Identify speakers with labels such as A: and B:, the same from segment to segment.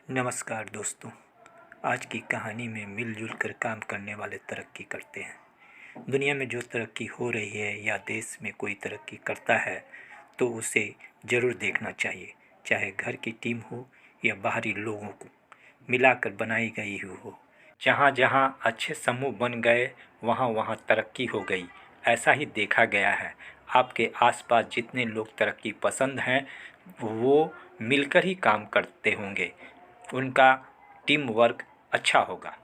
A: नमस्कार दोस्तों। आज की कहानी में मिलजुल कर काम करने वाले तरक्की करते हैं। दुनिया में जो तरक्की हो रही है या देश में कोई तरक्की करता है तो उसे ज़रूर देखना चाहिए, चाहे घर की टीम हो या बाहरी लोगों को मिलाकर बनाई गई हो। जहाँ जहाँ अच्छे समूह बन गए वहाँ वहाँ तरक्की हो गई, ऐसा ही देखा गया है। आपके आसपास जितने लोग तरक्की पसंद हैं वो मिलकर ही काम करते होंगे, उनका टीम वर्क अच्छा होगा।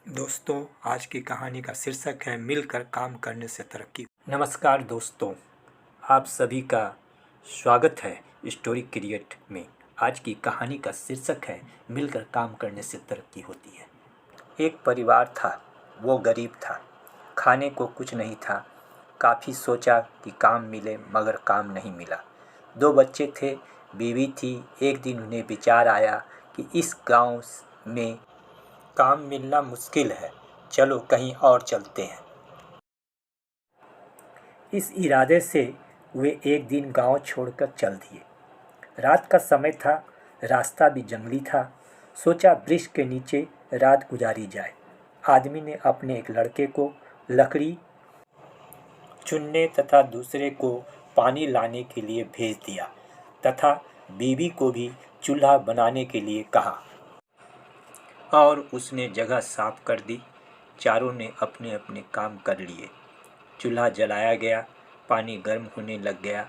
A: दोस्तों, आज की कहानी का शीर्षक है मिलकर काम करने से तरक्की। नमस्कार दोस्तों, आप सभी का स्वागत है स्टोरी क्रिएट में। आज की कहानी का शीर्षक है मिलकर काम करने से तरक्की होती है। एक परिवार था, वो गरीब था, खाने को कुछ नहीं था। काफ़ी सोचा कि काम मिले मगर काम नहीं मिला। 2 बच्चे थे, बीवी थी। एक दिन उन्हें विचार आया कि इस गांव में काम मिलना मुश्किल है, चलो कहीं और चलते हैं। इस इरादे से वे एक दिन गांव छोड़कर चल दिए। रात का समय था, रास्ता भी जंगली था। सोचा वृक्ष के नीचे रात गुजारी जाए। आदमी ने अपने एक लड़के को लकड़ी चुनने तथा दूसरे को पानी लाने के लिए भेज दिया तथा बीवी को भी चूल्हा बनाने के लिए कहा और उसने जगह साफ कर दी। चारों ने अपने अपने काम कर लिए। चूल्हा जलाया गया, पानी गर्म होने लग गया।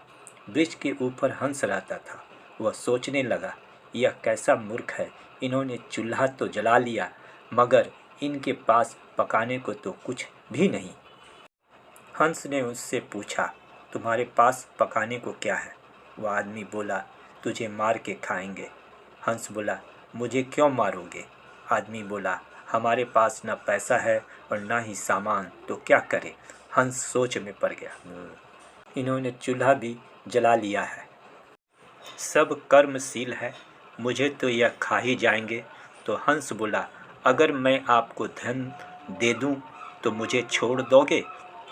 A: वृक्ष के ऊपर हंस रहता था। वह सोचने लगा, यह कैसा मूर्ख है, इन्होंने चूल्हा तो जला लिया मगर इनके पास पकाने को तो कुछ भी नहीं। हंस ने उससे पूछा, तुम्हारे पास पकाने को क्या है? वह आदमी बोला, तुझे मार के खाएंगे। हंस बोला, मुझे क्यों मारोगे? आदमी बोला, हमारे पास न पैसा है और न ही सामान, तो क्या करें? हंस सोच में पड़ गया। इन्होंने चूल्हा भी जला लिया है, सब कर्मशील है, मुझे तो यह खा ही जाएंगे। तो हंस बोला, अगर मैं आपको धन दे दूं तो मुझे छोड़ दोगे?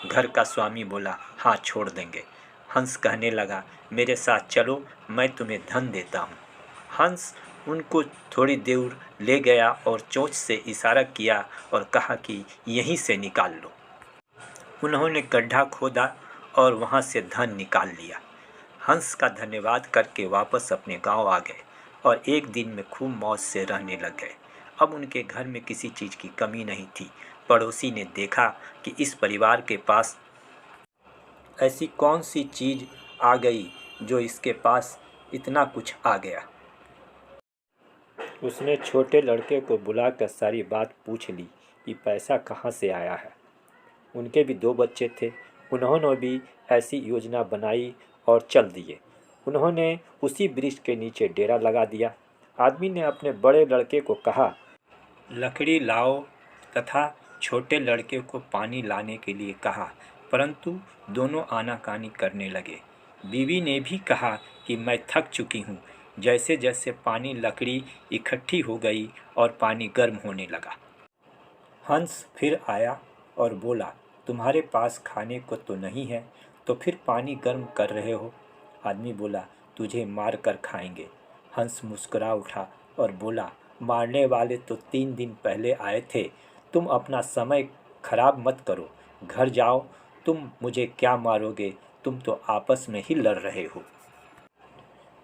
A: घर का स्वामी बोला, हाँ छोड़ देंगे। हंस कहने लगा, मेरे साथ चलो, मैं तुम्हें धन देता हूँ। हंस उनको थोड़ी दूर ले गया और चोंच से इशारा किया और कहा कि यहीं से निकाल लो। उन्होंने गड्ढा खोदा और वहाँ से धन निकाल लिया। हंस का धन्यवाद करके वापस अपने गांव आ गए और एक दिन में खूब मौज से रहने लग गए। अब उनके घर में किसी चीज़ की कमी नहीं थी। पड़ोसी ने देखा कि इस परिवार के पास ऐसी कौन सी चीज़ आ गई जो इसके पास इतना कुछ आ गया। उसने छोटे लड़के को बुलाकर सारी बात पूछ ली कि पैसा कहाँ से आया है। उनके भी 2 बच्चे थे, उन्होंने भी ऐसी योजना बनाई और चल दिए। उन्होंने उसी वृक्ष के नीचे डेरा लगा दिया। आदमी ने अपने बड़े लड़के को कहा, लकड़ी लाओ तथा छोटे लड़के को पानी लाने के लिए कहा, परंतु दोनों आनाकानी करने लगे। बीवी ने भी कहा कि मैं थक चुकी हूँ। जैसे जैसे पानी लकड़ी इकट्ठी हो गई और पानी गर्म होने लगा। हंस फिर आया और बोला, तुम्हारे पास खाने को तो नहीं है, तो फिर पानी गर्म कर रहे हो? आदमी बोला, तुझे मार कर खाएंगे। हंस मुस्कुरा उठा और बोला, मारने वाले तो 3 दिन पहले आए थे, तुम अपना समय खराब मत करो, घर जाओ। तुम मुझे क्या मारोगे, तुम तो आपस में ही लड़ रहे हो।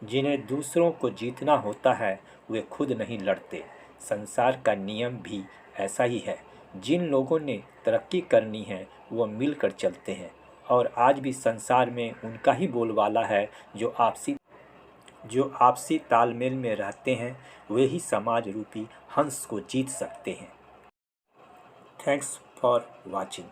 A: जिन्हें दूसरों को जीतना होता है वे खुद नहीं लड़ते। संसार का नियम भी ऐसा ही है। जिन लोगों ने तरक्की करनी है वो मिलकर चलते हैं और आज भी संसार में उनका ही बोलबाला है। जो आपसी तालमेल में रहते हैं वे ही समाज रूपी हंस को जीत सकते हैं। Thanks for watching.